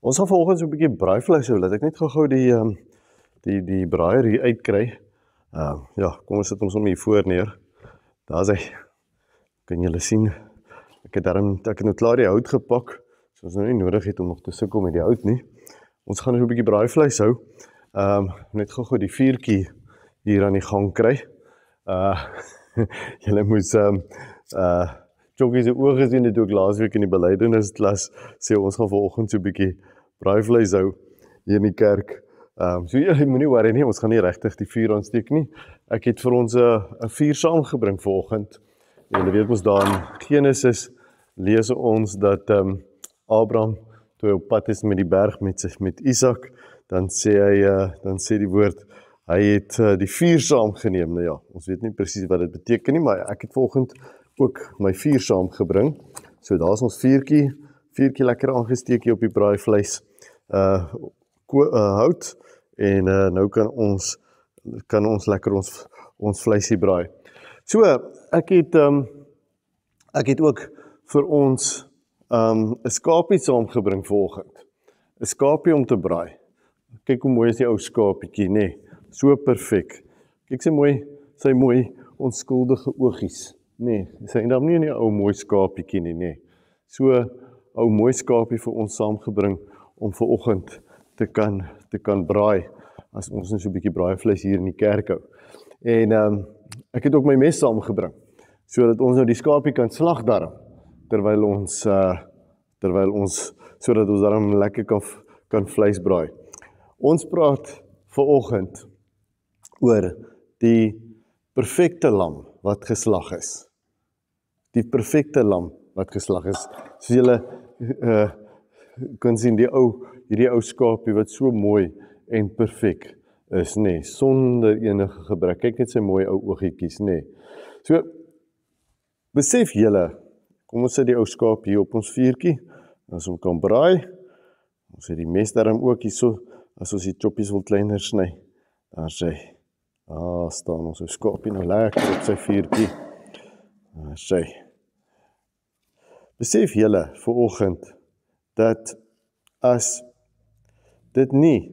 Ons gaan vanoggend so 'n bietjie braaivleis hou, laat ek net gou die braaier hier uitkry. Ja, kom ons sit ons hier voor neer. Daar's hy. Kan julle sien? Ek het nou klaar die hout gepak, so ons nou nie nodig het om nog te sukkel met die hout nie. Ons gaan nou so 'n bietjie braaivleis hou. Net gou die vuurtjie hier aan die gang kry. Julle moes Jokie se oë gesien het ook laasweek in die belydennisklas sê ons gaan vanoggend so 'n bietjie braaivleis hou hier in die kerk. So jy moenie worry nie, ons gaan nie regtig die vuur aansteek nie. Ek het vir ons 'n vuur saamgebring vanoggend. En jy weet ons daar in Genesis lees ons dat Abraham toe hy op pad is met die berg met Isak, dan sê die woord hy het die vuur saamgeneem. Nou ja, ons weet nie presies wat dit beteken nie, maar ek het vanoggend ook my vuur saamgebring. So daar's ons vuurtjie lekker aangesteek hier op die braaivleis hout en nou kan ons lekker ons vleisie braai. So ek het ook vir ons 'n skapie saamgebring vanoggend. 'n Skapie om te braai. Kyk hoe mooi is die ou skapietjie, nê? So perfek. Kyk sy mooi onskuldige oogies, nê? Sy het dan nie 'n ou mooi skapietjie nie, nê? So ou mooi skapie vir ons saamgebring om vanoggend te kan braai as ons net so 'n bietjie braaivleis hier in die kerk hou. En ek het ook my mes saamgebring sodat ons nou die skapie kan slag darm terwyl ons sodat ons darm lekker kan vleis braai. Ons praat vanoggend oor die perfekte lam wat geslag is. Die perfekte lam wat geslag is. Soos julle kan sien hierdie ou skapie wat so mooi en perfek is, nê, sonder enige gebrek. Kyk net sy mooi ou oogietjies, nê. So besef julle, kom ons sit die ou skaap hier op ons vuurtjie, as ons kan braai. Ons het die mes daarom ook hier so, as ons die choppies wil kleiner sny. Daar staan ons ou skaapie nou lekker op sy vuurtjie. Daar sy. Besef julle vanoggend dat as dit nie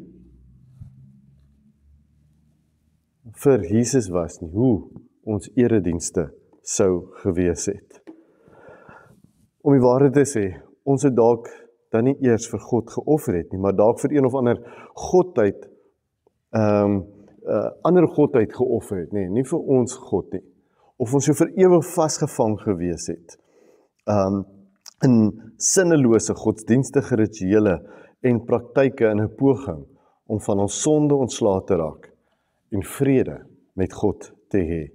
vir Jesus was nie, hoe ons eredienste sou gewees het. Om die waarheid te sê, ons het dalk dan nie eers vir God geoffer het nie, maar dalk vir een of ander godheid, ander godheid geoffer het, nie vir ons God nie. Of ons so vir ewig vasgevang gewees het. In sinnelose godsdienstige rituele en praktyke in 'n poging om van ons sonde ontslae te raak en vrede met God te hê.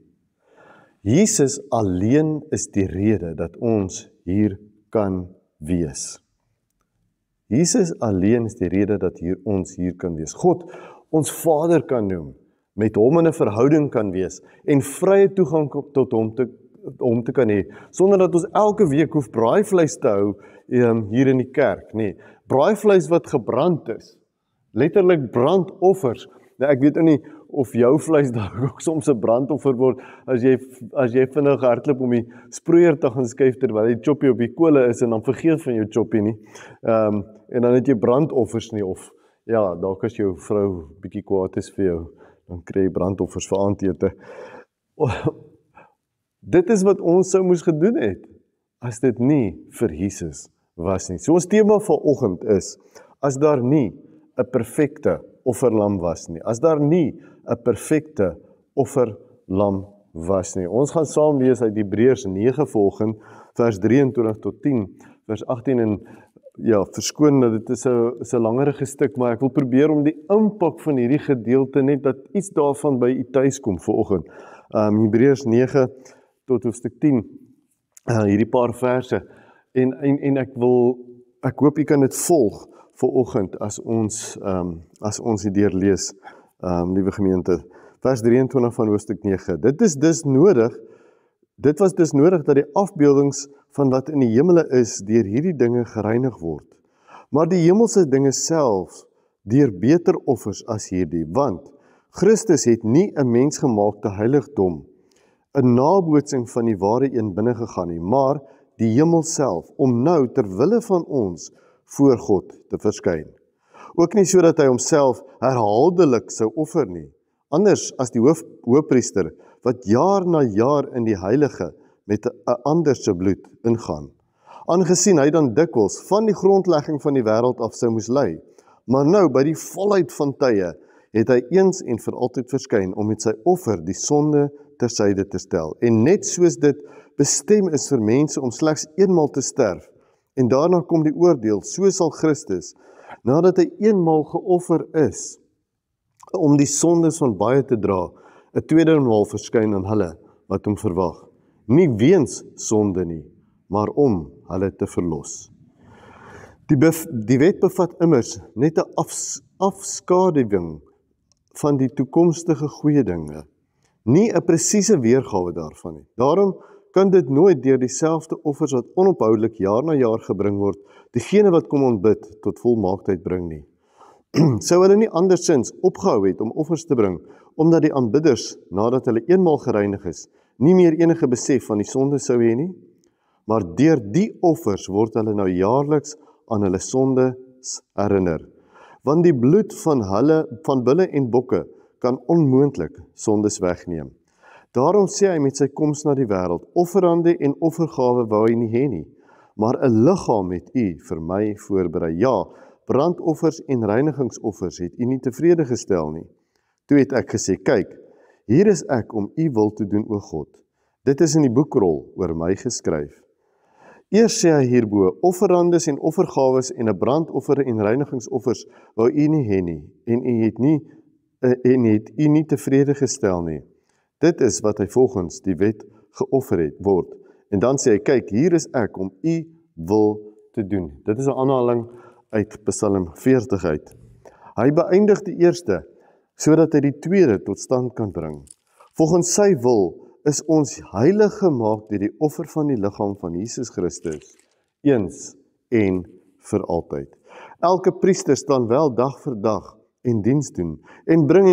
Jesus alleen is die rede dat ons hier kan wees. Jesus alleen is die rede dat ons hier kan wees. God ons Vader kan noem, met hom in 'n verhouding kan wees en vrye toegang tot hom te kan hê, sonder dat ons elke week hoef braaivleis te hou hier in die kerk, nee. Braaivleis wat gebrand is, letterlik brandoffers. Nou ek weet nie of jou vleis daar ook soms 'n brandoffer word, as jy vinnig hardloop om die sproeier te gaan skuif terwyl die choppie op die kole is en dan vergeet van jou choppie nie. En dan het jy brandoffers nie, of ja, dalk as jou vrou bietjie kwaad is vir jou, dan kry jy brandoffers vir aandete. Dit is wat ons sou moes gedoen het, as dit nie vir Jesus was nie. So ons tema vanoggend is, as daar nie 'n perfekte offerlam was nie, as daar nie 'n perfekte offerlam was nie. Ons gaan saam lees uit Hebreërs 9 volgend, vers 23 tot 10, vers 18 en ja, verskoon dat dit is 'n langerige stuk, maar ek wil probeer om die impak van hierdie gedeelte net dat iets daarvan by u tuis kom vanoggend. Hebreërs 9 tot hoofstuk 10, hierdie paar verse, en ek hoop u kan dit volg vanoggend as ons die deur lees, liewe gemeente. Vers 23 van hoofstuk 9. Dit was dus nodig dat die afbeeldings van wat in die hemele is deur hierdie dinge gereinig word. Maar die hemelse dinge self deur beter offers as hierdie, want Christus het nie 'n mensgemaakte heiligdom, 'n nabootsing van die ware een binne gegaan nie, maar die hemel self, om nou terwille van ons voor God te verskyn. Ook nie sodat hy homself herhaaldelik sou offer nie, anders as die hoofpriester wat jaar na jaar in die heilige met 'n ander se bloed ingaan. Aangesien hy dan dikwels van die grondlegging van die wêreld af sou moes ly, maar nou by die volheid van tye het hy eens en vir altyd verskyn om met sy offer die sonde tersyde te stel. En net soos dit bestem is vir mense om slegs eenmaal te sterf, en daarna kom die oordeel, so sal Christus, nadat hy eenmaal geoffer is, om die sondes van baie te dra, 'n tweede maal verskyn aan hulle wat hom verwag. Nie weens sonde nie, maar om hulle te verlos. Die wet bevat immers net 'n afskaduwing van die toekomstige goeie dinge, nie 'n presiese weergawe daarvan nie. Daarom kan dit nooit deur dieselfde offers wat onophoudelik jaar na jaar gebring word, diegene wat kom ontbid tot volmaaktheid bring nie. Sou hulle nie andersins opgehou het om offers te bring, omdat die aanbidders, nadat hulle eenmaal gereinig is, nie meer enige besef van die sonde sou hê nie? Maar deur die offers word hulle nou jaarliks aan hulle sondes herinner. Want die bloed van bulle en bokke kan onmoontlik sondes wegneem. Daarom sê hy met sy koms na die wêreld, offerande en offergawe wou hy nie hê nie, maar 'n liggaam het u vir my voorberei. Ja, brandoffers en reinigingsoffers het u nie tevrede gestel nie. Toe het ek gesê, kyk, hier is ek om u wil te doen, o God. Dit is in die boekrol oor my geskryf. Eers sê hy hierbo, offerandes en offergawes en 'n brandoffer en reinigingsoffers wou u nie hê nie, en het u nie tevrede gestel nie. Dit is wat hy volgens die wet geoffer word. En dan sê hy, kyk, hier is ek om u wil te doen. Dit is 'n aanhaling uit Psalm 40 uit. Hy beëindig die eerste, sodat hy die tweede tot stand kan bring. Volgens sy wil is ons heilig gemaak deur die offer van die liggaam van Jesus Christus, eens en vir altyd. Elke priester staan wel dag vir dag en diens doen, en bring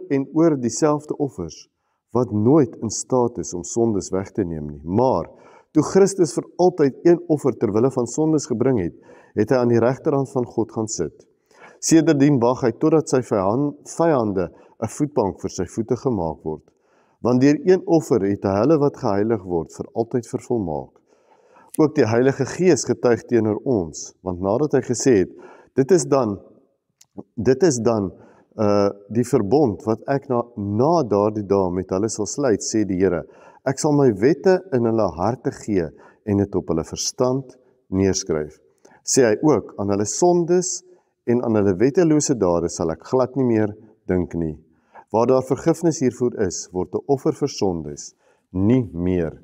en oor dieselfde offers, wat nooit in staat is om sondes weg te neem nie. Maar, toe Christus vir altyd een offer ter wille van sondes gebring het, het hy aan die regterhand van God gaan sit. Sedertdien wag hy totdat sy vyande 'n voetbank vir sy voete gemaak word. Want deur een offer het hy hulle wat geheilig word vir altyd vervolmaak. Ook die Heilige Gees getuig teenoor ons, want nadat hy gesê het, dit is dan die verbond wat ek na daardie dae met hulle sal sluit, sê die Here. Ek sal my wette in hulle harte gee en dit op hulle verstand neerskryf. Sê hy ook, aan hulle sondes en aan hulle wettelose dade sal ek glad nie meer dink nie. Waar daar vergifnis hiervoor is, word 'n offer vir sondes nie meer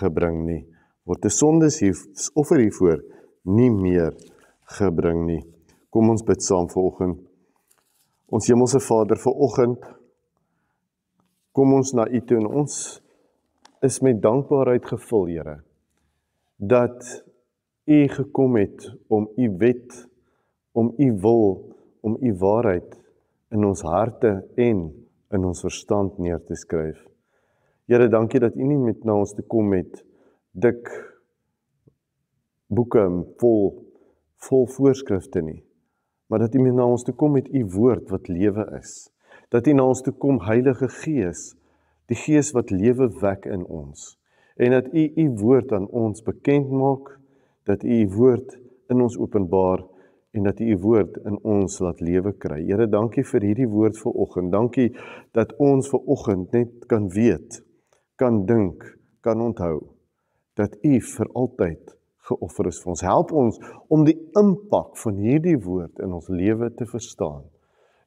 gebring nie. Word 'n offer hiervoor nie meer gebring nie. Kom ons bid saam vanoggend. Ons Hemelse Vader, vanoggend kom ons na U toe en ons is met dankbaarheid gevul, Here, dat U gekom het om U wet, om U wil, om U waarheid in ons harte en in ons verstand neer te skryf. Here, dankie dat U nie met na ons toe kom met dik boeke vol voorskrifte nie, maar dat U met na ons toe kom met U woord wat lewe is. Dat U na ons toe kom, Heilige Gees, die Gees wat lewe wek in ons. En dat U U woord aan ons bekend maak, dat U U woord in ons openbaar en dat U U woord in ons laat lewe kry. Here, dankie vir hierdie woord vanoggend. Dankie dat ons vanoggend net kan weet, kan dink, kan onthou, dat U vir altyd geoffer is vir ons. Help ons om die impak van hierdie woord in ons lewe te verstaan.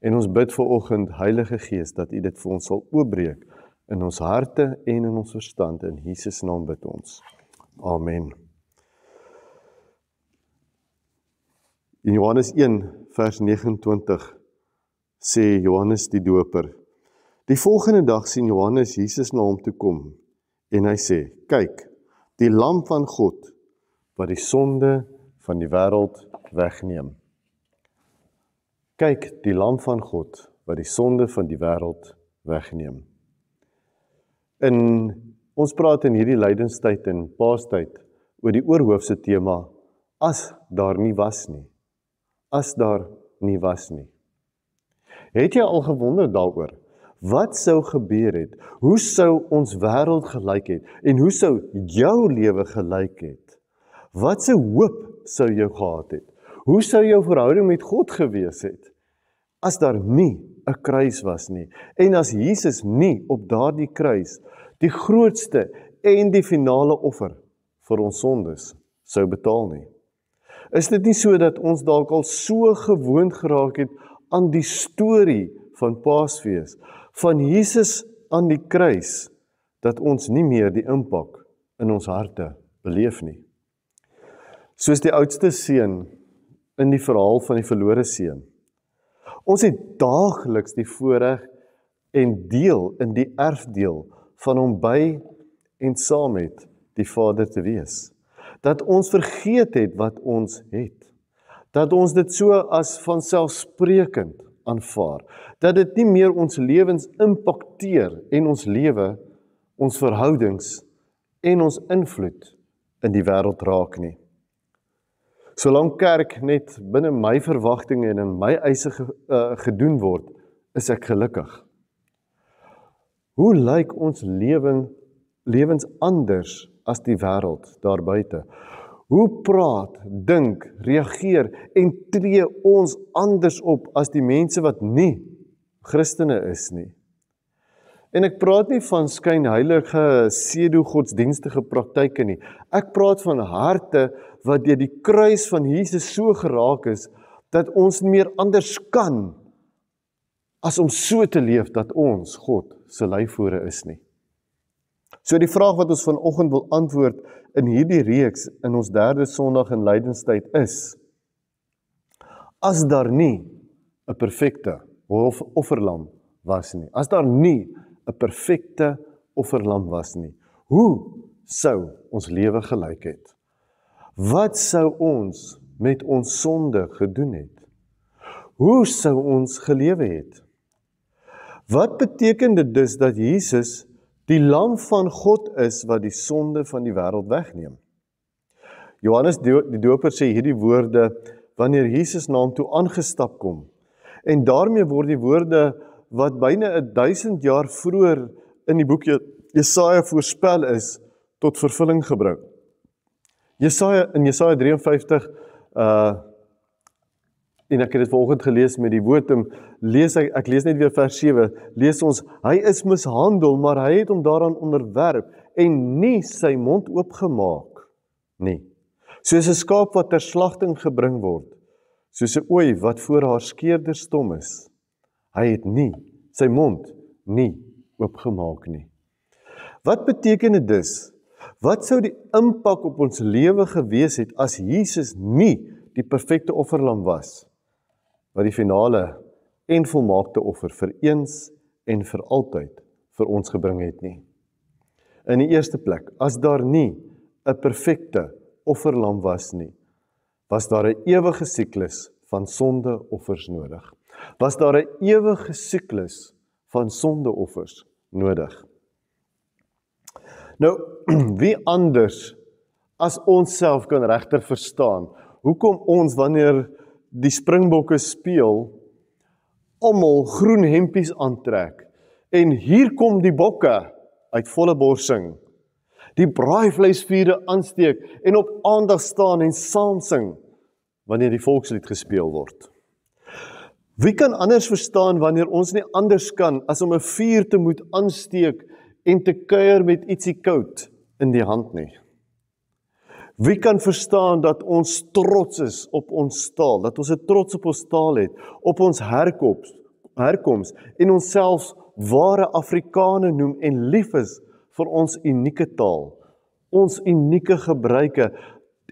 En ons bid vanoggend, Heilige Gees, dat U dit vir ons sal oopbreek in ons harte en in ons verstand. In Jesus naam bid ons. Amen. In Johannes 1 vers 29 sê Johannes die Doper, die volgende dag sien Johannes Jesus na hom toe kom en hy sê, kyk, die lam van God wat die sonde van die wêreld wegneem. Kyk, die lam van God wat die sonde van die wêreld wegneem. Ons praat in hierdie lydenstyd en paastyd oor die oorhoofse tema, as daar nie was nie. as daar nie was nie. Het jy al gewonder daaroor? Wat sou gebeur het? Hoe sou ons wêreld gelyk het? En hoe sou jou lewe gelyk het? Wat se hoop sou jy gehad het? Hoe sou jou verhouding met God gewees het? As daar nie 'n kruis was nie, en as Jesus nie op daardie kruis die grootste en die finale offer vir ons sondes sou betaal nie. Is dit nie so dat ons dalk al so gewoond geraak het aan die storie van Paasfees, van Jesus aan die kruis, dat ons nie meer die impak in ons harte beleef nie? Soos die oudste seun in die verhaal van die verlore seun. Ons het daagliks die voorreg en deel in die erfdeel van hom by en saam met die Vader te wees. Dat ons vergeet het wat ons het. Dat ons dit so as vanselfsprekend aanvaar. Dat dit nie meer ons lewens impakteer en ons lewe, ons verhoudings en ons invloed in die wêreld raak nie. Solank kerk net binne my verwagtinge en in my eise gedoen word, is ek gelukkig. Hoe lyk ons lewens anders as die wêreld daar buite? Hoe praat, dink, reageer en tree ons anders op as die mense wat nie Christene is nie? En ek praat nie van skynheilige pseudo-godsdienstige praktyke nie. Ek praat van harte wat deur die kruis van Jesus so geraak is, dat ons nie meer anders kan as om so te leef dat ons God se lyfvore is nie. So die vraag wat ons vanoggend wil antwoord in hierdie reeks in ons derde Sondag in lydenstyd is: as daar nie 'n perfekte offerlam was nie, as daar nie 'n perfekte offerlam was nie, hoe sou ons lewe gelyk het? Wat sou ons met ons sonde gedoen het? Hoe sou ons gelewe het? Wat beteken dit dus dat Jesus die lam van God is wat die sonde van die wêreld wegneem? Johannes die Doper sê hierdie woorde wanneer Jesus na hom toe aangestap kom. En daarmee word die woorde wat byna 1000 jaar vroeër in die boek Jesaja voorspel is, tot vervulling gebring. In Jesaja 53, en ek het dit vanoggend gelees met die woordum, ek lees net weer vers 7, lees ons, hy is mishandel, maar hy het hom daaraan onderwerp, en nie sy mond oopgemaak nie. Soos 'n skaap wat ter slagting gebring word, soos 'n ooi wat voor haar skeerder stom is. Hy het nie sy mond nie oopgemaak nie. Wat beteken dit dus? Wat sou die impak op ons lewe gewees het as Jesus nie die perfekte offerlam was, wat die finale en volmaakte offer vir eens en vir altyd vir ons gebring het nie? In die eerste plek, as daar nie 'n perfekte offerlam was nie, was daar 'n ewige siklus van sondeoffers nodig. Was daar 'n ewige siklus van sondeoffers nodig. Nou, wie anders as ons self kan regtig verstaan, hoekom ons wanneer die Springbokke speel, almal groen hempies aantrek, en hier kom die bokke uit volle bors sing, die braaivleisvuure aansteek, en op aandag staan en saam sing, wanneer die volkslied gespeel word. Wie kan anders verstaan wanneer ons nie anders kan, as om 'n vuur te moet aansteek, en te kuier met ietsie koud in die hand nie? Wie kan verstaan dat ons trots is op ons taal, dat ons 'n trots op ons taal het, op ons herkoms en ons selfs ware Afrikane noem en lief is vir ons unieke taal, ons unieke gebruike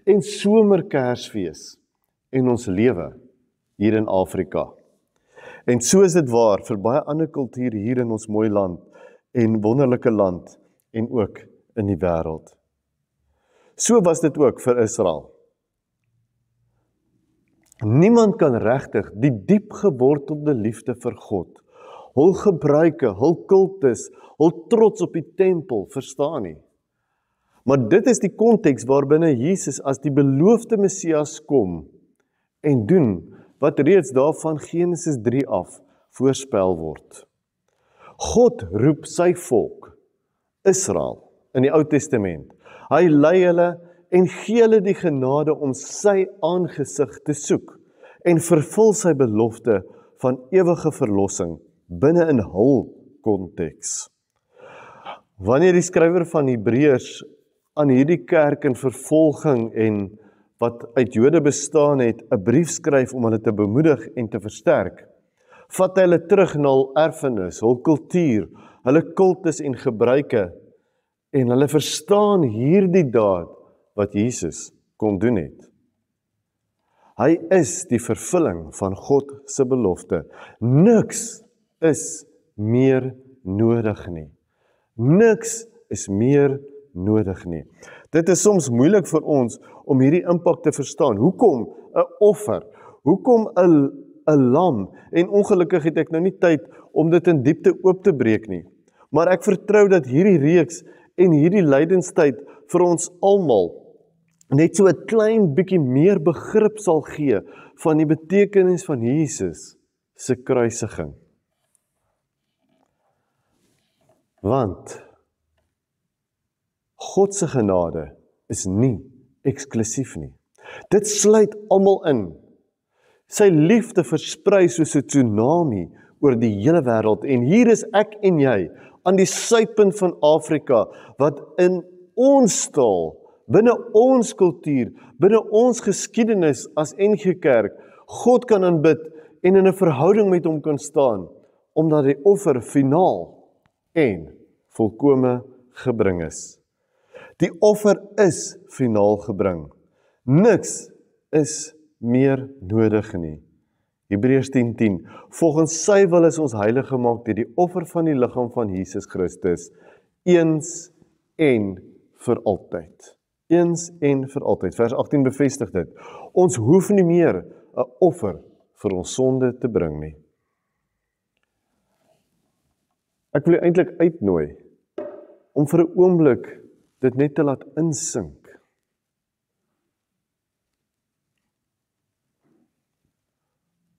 en somerkersfees en ons lewe hier in Afrika. En so is dit waar vir baie ander kulture hier in ons mooi land en wonderlike land en ook in die wêreld. So was dit ook vir Israel. Niemand kan regtig die diep gewortelde liefde vir God, hul gebruike, hul kultus, hul trots op die tempel verstaan nie. Maar dit is die konteks waarbinne Jesus as die beloofde Messias kom en doen wat reeds daar van Genesis 3 af voorspel word. God roep sy volk, Israel, in die Ou Testament. Hy lei hulle en gee hulle die genade om sy aangesig te soek en vervul sy belofte van ewige verlossing binne in hul konteks. Wanneer die skrywer van Hebreërs aan hierdie kerk in vervolging en wat uit Jode bestaan het, 'n brief skryf om hulle te bemoedig en te versterk, vat hy hulle terug na hul erfenis, hul kultuur, hulle kultus en gebruike, en hulle verstaan hierdie daad wat Jesus kon doen het. Hy is die vervulling van God se belofte. Niks is meer nodig nie. Niks is meer nodig nie. Dit is soms moeilik vir ons om hierdie impak te verstaan. Hoekom 'n offer? Hoekom 'n lam? En ongelukkig het ek nou nie tyd om dit in diepte oop te breek nie. Maar ek vertrou dat hierdie reeks en hierdie lydenstyd vir ons almal net so 'n klein bietjie meer begrip sal gee van die betekenis van Jesus se kruisiging. Want God se genade is nie eksklusief nie. Dit sluit almal in. Sy liefde versprei soos 'n tsunami oor die hele wêreld. En hier is ek en jy aan die suidpunt van Afrika wat in ons taal, binne ons kultuur, binne ons geskiedenis as NG Kerk God kan aanbid en in 'n verhouding met hom kan staan, omdat die offer finaal en volkome gebring is. Die offer is finaal gebring. Niks is meer nodig nie. Hebreërs 10:10. Volgens sy wil is ons heilig gemaak deur die offer van die liggaam van Jesus Christus, eens en vir altyd. Eens en vir altyd. Vers 18 bevestig dit. Ons hoef nie meer 'n offer vir ons sonde te bring nie. Ek wil eintlik uitnooi om vir 'n oomblik dit net te laat insink.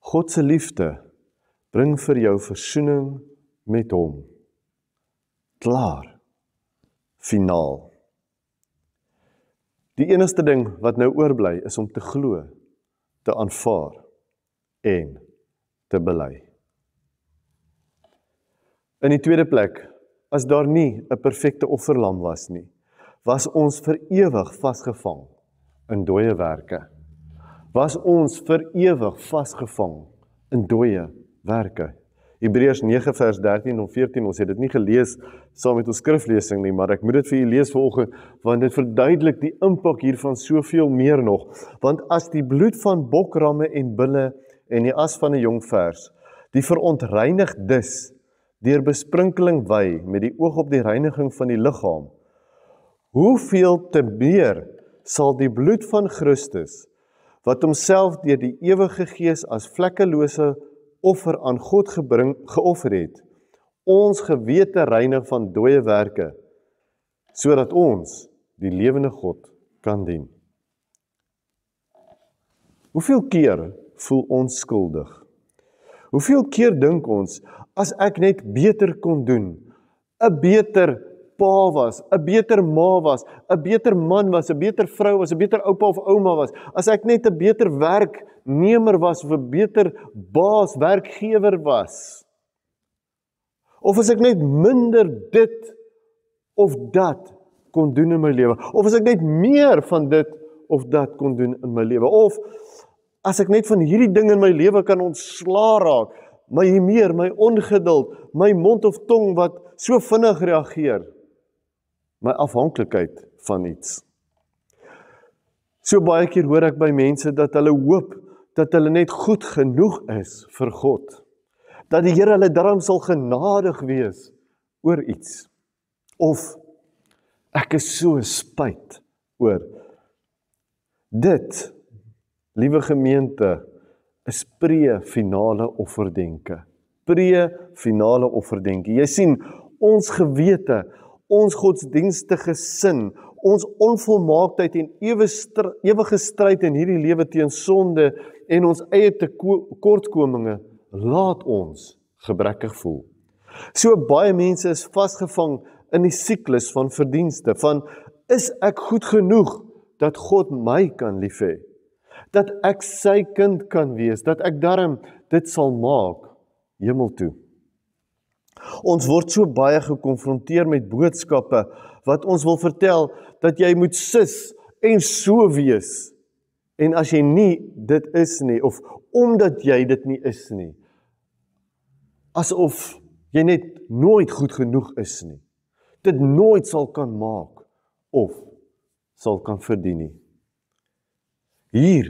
God se liefde bring vir jou versoening met hom. Klaar. Finaal. Die enigste ding wat nou oorbly is om te glo, te aanvaar en te bely. In die tweede plek, as daar nie 'n perfekte offerlam was nie, was ons vir ewig vasgevang in dooie werke. Was ons vir ewig vasgevang in dooie werke. Hebreërs 9 vers 13 of 14, ons het dit nie gelees saam met ons skriflesing nie, maar ek moet dit vir julle lees vanoggend, want dit verduidelik die impak hiervan soveel meer nog. Want as die bloed van bokramme en bulle en die as van 'n jong vers, die verontreinig dis, deur besprinkeling wy met die oog op die reiniging van die liggaam, hoeveel te meer sal die bloed van Christus, wat homself deur die ewige Gees as vlekkelose offer aan God geoffer het, ons gewete reinig van dooie werke, sodat ons die lewende God kan dien. Hoeveel keer voel ons skuldig? Hoeveel keer dink ons, as ek net beter kon doen, 'n beter pa was, 'n beter ma was, 'n beter man was, 'n beter vrou was, 'n beter oupa of ouma was, as ek net 'n beter werknemer was, of 'n beter baas, werkgewer was, of as ek net minder dit of dat kon doen in my lewe, of as ek net meer van dit of dat kon doen in my lewe, of as ek net van hierdie ding in my lewe kan ontslaa raak, my humeur, my ongeduld, my mond of tong wat so vinnig reageer, my afhanklikheid van iets. So baie keer hoor ek by mense dat hulle hoop dat hulle net goed genoeg is vir God, dat die Here hulle darm sal genadig wees oor iets, of ek is so spyt oor. Dit, liewe gemeente, is pre-finale offerdenke. Pre-finale offerdenke. Jy sien, ons gewete, ons godsdienstige sin, ons onvolmaaktheid en ewige stryd in hierdie lewe teen sonde en ons eie tekortkominge, laat ons gebrekkig voel. So baie mense is vasgevang in die siklus van verdienste, van is ek goed genoeg dat God my kan lief hê, dat ek sy kind kan wees, dat ek darm dit sal maak hemel toe. Ons word so baie gekonfronteer met boodskappe wat ons wil vertel dat jy moet sis en so wees. En as jy nie dit is nie, of omdat jy dit nie is nie, asof jy net nooit goed genoeg is nie, dit nooit sal kan maak of sal kan verdien nie. Hier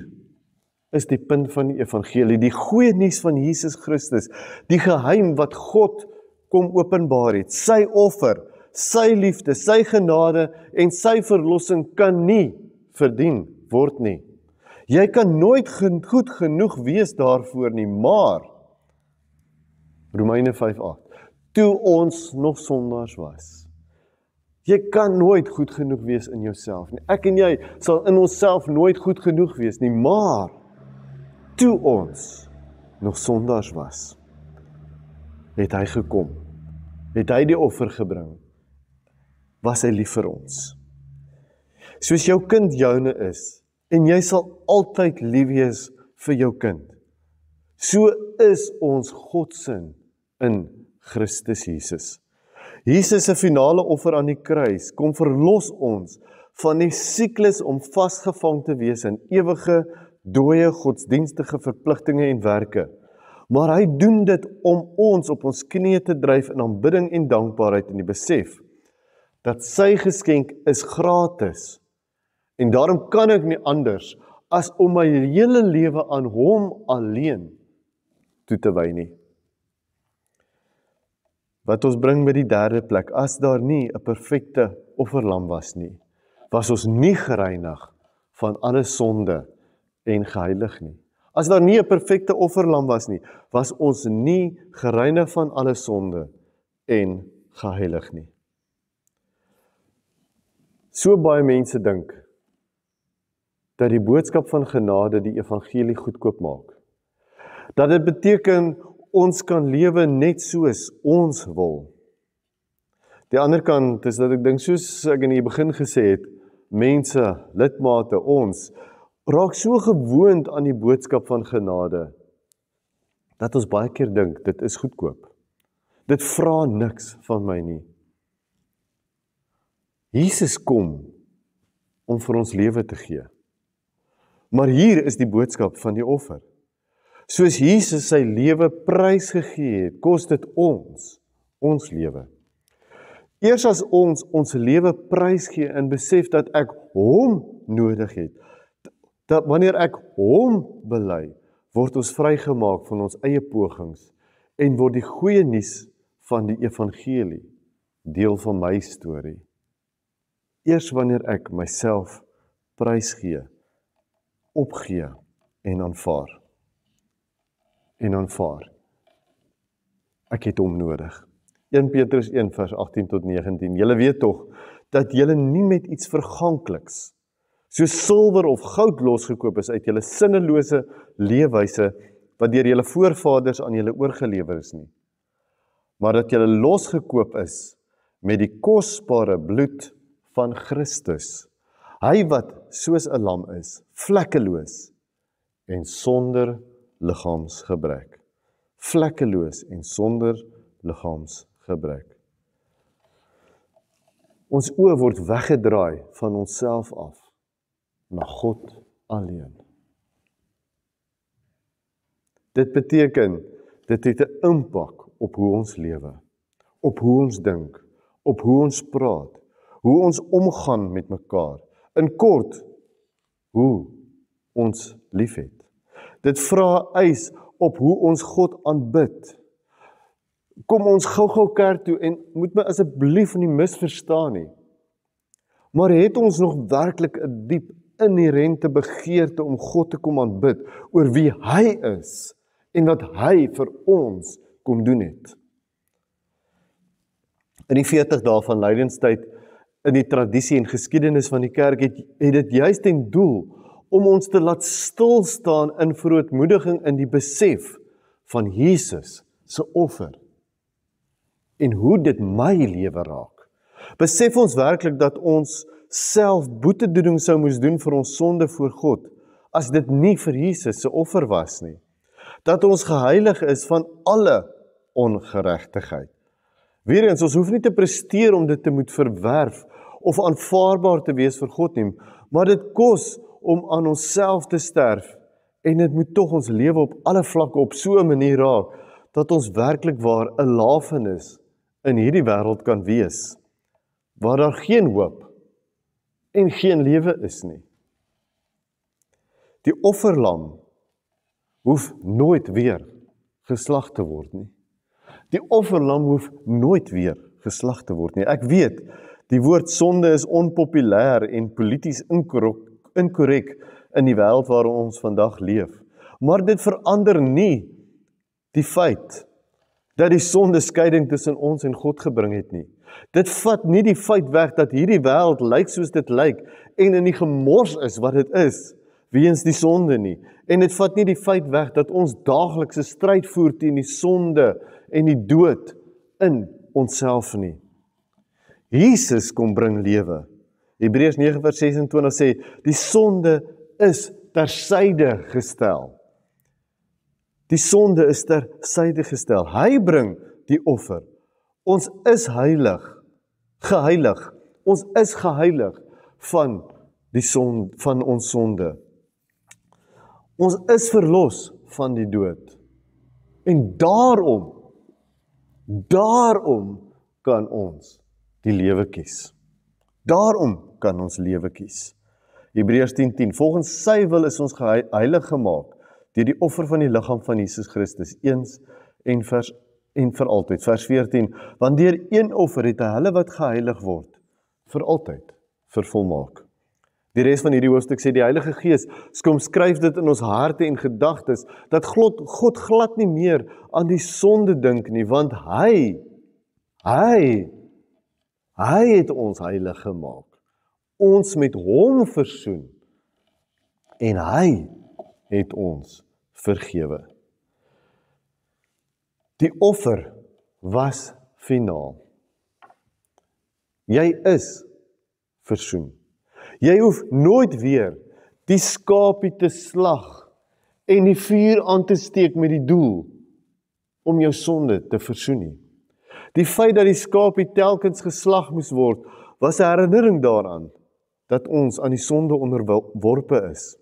is die punt van die evangelie, die goeie nuus van Jesus Christus, die geheim wat God kom openbaar het, sy offer, sy liefde, sy genade en sy verlossing kan nie verdien word nie. Jy kan nooit goed genoeg wees daarvoor nie, maar Romeine 5:8, toe ons nog sondaars was. Jy kan nooit goed genoeg wees in jouself nie. Ek en jy sal in onsself nooit goed genoeg wees nie, maar toe ons nog sondaars was, het hy gekom, het hy die offer gebring, was hy lief vir ons. Soos jou kind joune is, en jy sal altyd lief wees vir jou kind, so is ons Godsin in Christus Jesus. Jesus se finale offer aan die kruis kom verlos ons van die siklus om vasgevang te wees in ewige, dooie, godsdienstige verpligtinge en werke. Maar hy doen dit om ons op ons knieë te dryf in aanbidding en dankbaarheid in die besef dat sy geskenk is gratis. En daarom kan ek nie anders as om my hele lewe aan hom alleen toe te wy nie. Wat ons bring by die derde plek, as daar nie 'n perfekte offerlam was nie, was ons nie gereinig van alle sonde en geheilig nie. As daar nie 'n perfekte offerlam was nie, was ons nie gereinig van alle sonde en geheilig nie. So baie mense dink dat die boodskap van genade die evangelie goedkoop maak. Dat dit beteken ons kan lewe net soos ons wil. Die ander kant is dat ek dink, soos ek in die begin gesê het, mense, lidmate, ons, raak so gewoond aan die boodskap van genade, dat ons baie keer dink, dit is goedkoop. Dit vra niks van my nie. Jesus kom om vir ons lewe te gee. Maar hier is die boodskap van die offer. Soos Jesus sy lewe prys gegee het, kos dit ons lewe. Eers as ons lewe prys gee en besef dat ek hom nodig het, dat wanneer ek hom bely, word ons vrygemaak van ons eie pogings en word die goeie nuus van die evangelie deel van my storie. Eers wanneer ek myself prysgee, opgee en aanvaar. Ek het hom nodig. 1 Petrus 1 vers 18 tot 19. Julle weet tog dat julle nie met iets vergankliks, soos silwer of goud losgekoop is uit julle sinnelose leefwyse wat deur julle voorvaders aan julle oorgelewer is nie, maar dat julle losgekoop is met die kosbare bloed van Christus. Hy wat soos 'n lam is, vlekkeloos en sonder liggaamsgebrek. Vlekkeloos en sonder liggaamsgebrek. Ons oë word weggedraai van onsself af na God alleen. Dit beteken, dit het 'n impak op hoe ons lewe, op hoe ons dink, op hoe ons praat, hoe ons omgaan met mekaar. In kort, hoe ons liefhet. Dit vra eis op hoe ons God aanbid. Kom ons gou kerk toe en moet my asseblief nie misverstaan nie. Maar het ons nog werklik 'n diep inherente begeerte om God te kom aanbid oor wie hy is en wat hy vir ons kom doen het? In die 40 dae van lydenstyd in die tradisie en geskiedenis van die kerk het dit juist ten doel om ons te laat stilstaan in verootmoediging in die besef van Jesus se offer en hoe dit my lewe raak. Besef ons werklik dat ons self boetedoening sou moes doen vir ons sonde voor God, as dit nie vir Jesus se offer was nie. Dat ons geheilig is van alle ongeregtigheid. Weereens, ons hoef nie te presteer om dit te moet verwerf of aanvaarbaar te wees vir God nie, maar dit kos om aan onsself te sterf en dit moet tog ons lewe op alle vlakke op so 'n manier raak dat ons werklik waar 'n lafenis in hierdie wêreld kan wees waar daar geen hoop en geen lewe is nie. Die offerlam hoef nooit weer geslag te word nie. Die offerlam hoef nooit weer geslag te word nie. Ek weet, die woord sonde is onpopulêr en polities inkorrek in die wêreld waarin ons vandag leef. Maar dit verander nie die feit dat die sonde skeiding tussen ons en God gebring het nie. Dit vat nie die feit weg dat hierdie wêreld lyk soos dit lyk en in die gemors is wat dit is, weens die sonde nie. En dit vat nie die feit weg dat ons daaglikse stryd voer teen die sonde en die dood in onsself nie. Jesus kom bring lewe. Hebreërs 9:26 sê, die sonde is tersyde gestel. Die sonde is tersyde gestel. Hy bring die offer. Ons is geheilig. Ons is geheilig van die sonde, van ons sonde. Ons is verlos van die dood. En daarom kan ons die lewe kies. Daarom kan ons lewe kies. Hebreërs 10:10, volgens sy wil is ons heilig gemaak deur die offer van die liggaam van Jesus Christus eens en vir altyd. Vers 14, want deur een offer het hy hulle wat geheilig word vir altyd vervolmaak. Die res van hierdie hoofstuk sê die Heilige Gees kom skryf dit in ons harte en gedagtes dat God glad nie meer aan die sonde dink nie, want hy het ons heilig gemaak. Ons met hom versoen en hy het ons vergewe. Die offer was finaal. Jy is versoen. Jy hoef nooit weer die skapie te slag en die vuur aan te steek met die doel om jou sonde te versoen nie. Die feit dat die skapie telkens geslag moes word, was 'n herinnering daaraan dat ons aan die sonde onderworpe is.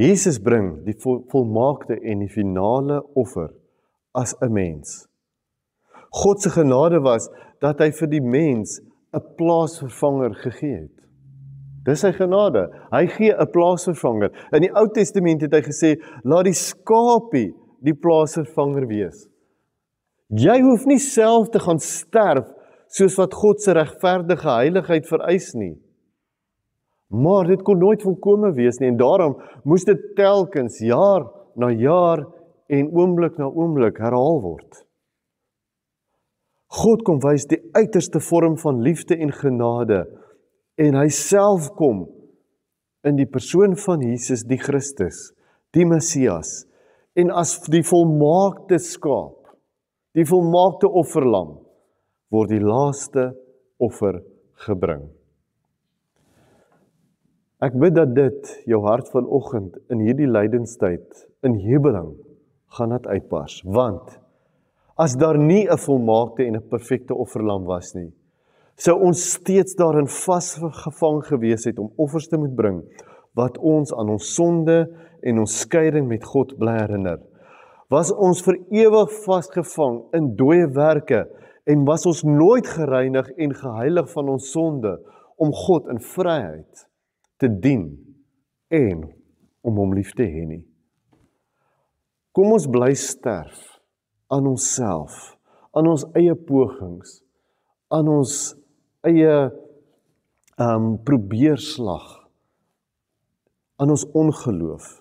Jesus bring die volmaakte en die finale offer as 'n mens. God se genade was dat hy vir die mens 'n plaasvervanger gegee het. Dis sy genade. Hy gee 'n plaasvervanger. In die Ou Testament het hy gesê, laat die skapie die plaasvervanger wees. Jy hoef nie self te gaan sterf soos wat God se regverdige heiligheid vereis nie. Maar dit kon nooit volkome wees nie en daarom moes dit telkens jaar na jaar en oomblik na oomblik herhaal word. God kom wys die uiterste vorm van liefde en genade en hy self kom in die persoon van Jesus die Christus, die Messias en as die volmaakte skaap, die volmaakte offerlam word die laaste offer gebring. Ek bid dat dit jou hart vanoggend in hierdie lydenstyd in jubeling gaan dit uitbars, want as daar nie 'n volmaakte en 'n perfekte offerlam was nie, sou ons steeds daarin vasgevang gewees het om offers te moet bring wat ons aan ons sonde en ons skeiding met God bly herinner. Was ons vir ewig vasgevang in dooie werke en was ons nooit gereinig en geheilig van ons sonde om God in vryheid te dien en om hom lief te hê nie. Kom ons bly sterf aan onsself, aan ons eie pogings, aan ons eie probeerslag, aan ons ongeloof.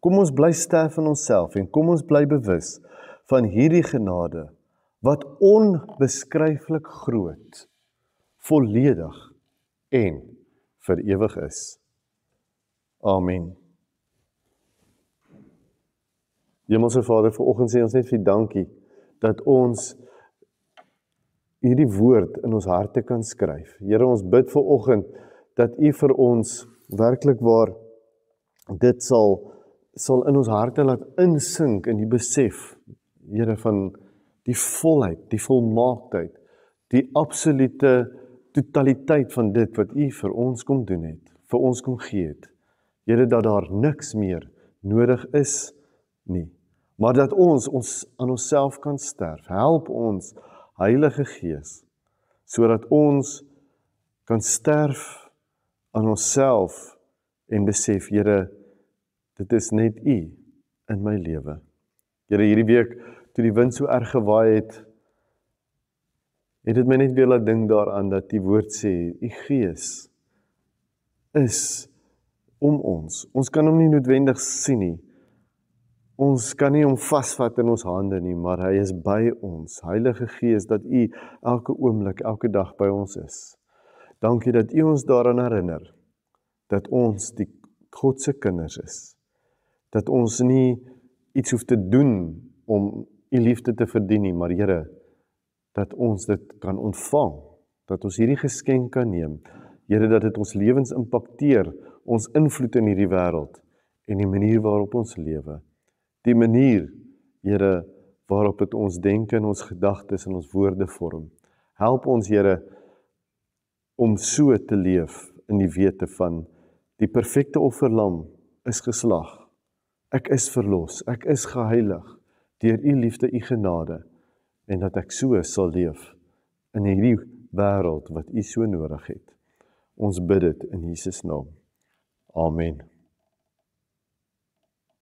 Kom ons bly sterf in onsself en kom ons bly bewus van hierdie genade wat onbeskryflik groot, volledig en vir ewig is. Amen. Hemelse Vader, vanoggend sê ons net vir U dankie dat ons hierdie woord in ons harte kan skryf. Here, ons bid vanoggend dat U vir ons werklik waar dit sal in ons harte laat insink in die besef, Here, van die volheid, die volmaaktheid, die absolute totaliteit van dit wat U vir ons kom doen het, vir ons kom gee het. Here, dat daar niks meer nodig is nie, maar dat ons aan onsself kan sterf. Help ons, Heilige Gees, sodat ons kan sterf aan onsself en besef, Here, dit is net U in my lewe. Here, hierdie week, toe die wind so erg gewaai het dit my net weer laat dink daaraan dat die woord sê, U Gees is om ons. Ons kan hom nie noodwendig sien nie. Ons kan nie hom vasvat in ons hande nie, maar hy is by ons. Heilige Gees, dat U elke oomblik, elke dag by ons is. Dankie dat U ons daaraan herinner, dat ons die God se kinders is. Dat ons nie iets hoef te doen om U liefde te verdien nie, maar Here, dat ons dit kan ontvang, dat ons hierdie geskenk kan neem. Here, dat dit ons lewens impakteer, ons invloed in hierdie wêreld en die manier waarop ons lewe. Die manier, Here, waarop dit ons denke en ons gedagtes en ons woorde vorm. Help ons, Here, om so te leef in die wete van die perfekte offerlam is geslag. Ek is verlos, ek is geheilig deur U liefde, U genade, en dat ek so sal leef in hierdie wêreld wat U so nodig het. Ons bid dit in Jesus naam. Amen.